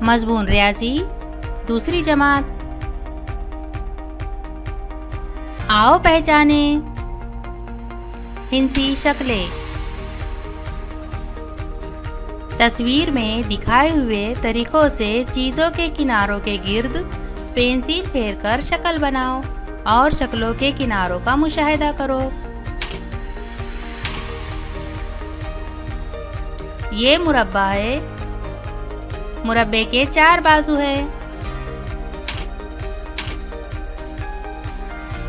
मज़बून रियाज़ी दूसरी जमात। आओ पहचाने हिंसी शक्लें। तस्वीर में दिखाए हुए तरीकों से चीज़ों के किनारों के गिर्द पेंसिल फेरकर शक्ल बनाओ और शक्लों के किनारों का मुशाहिदा करो। ये मुरब्बा है। मुरब्बे के 4 बाजू है।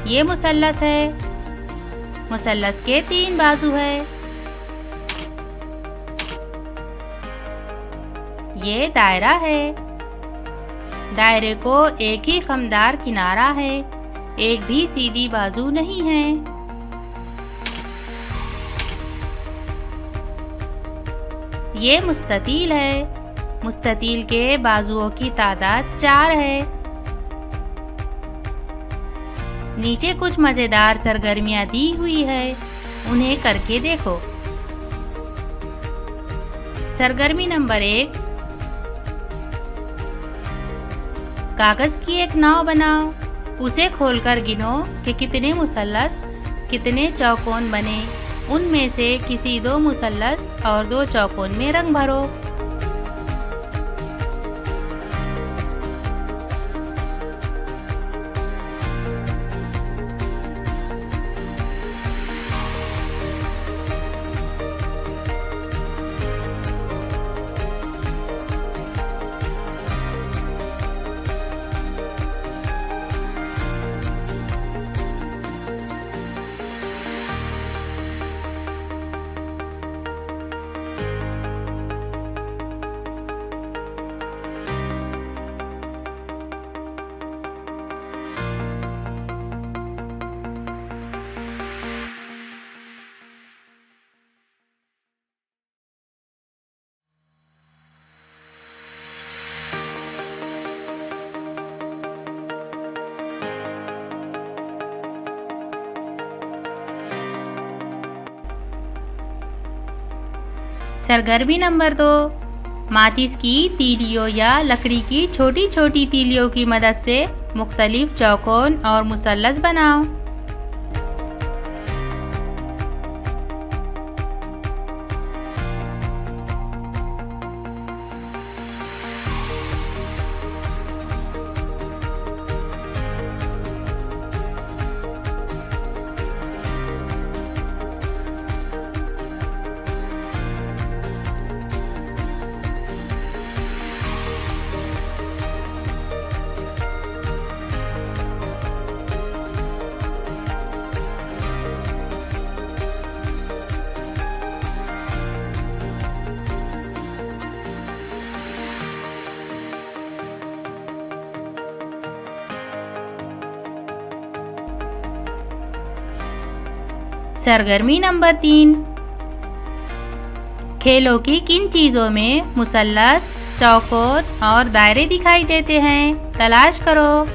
ये मुसल्लस है। मुसल्लस के 3 बाजू है। ये दायरा है। दायरे को एक ही खमदार किनारा है, एक भी सीधी बाजू नहीं है। ये मुस्ततील है। मुस्ततील के बाजुओं की तादाद 4 है। नीचे कुछ मज़ेदार सरगर्मियां दी हुई है, उन्हें करके देखो। सरगर्मी नंबर 1, कागज की एक नाव बनाओ। उसे खोलकर गिनो कि कितने मुसल्लस, कितने चौकोन बने। उनमें से किसी 2 मुसल्लस और 2 चौकोन में रंग भरो। सरगर्मी नंबर 2, माचिस की तीलियों या लकड़ी की छोटी छोटी तीलियों की मदद से मुख्तलिफ चौकोन और मुसल्लस बनाओ। सरगर्मी नंबर 3, खेलों की किन चीज़ों में मुसल्लस, चौकोर और दायरे दिखाई देते हैं, तलाश करो।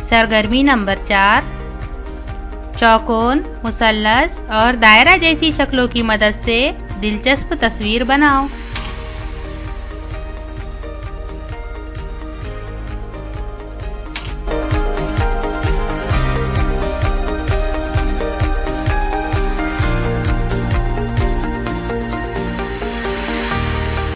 सरगर्मी नंबर 4, चौकोन, मुसल्लस और दायरा जैसी शक्लों की मदद से दिलचस्प तस्वीर बनाओ।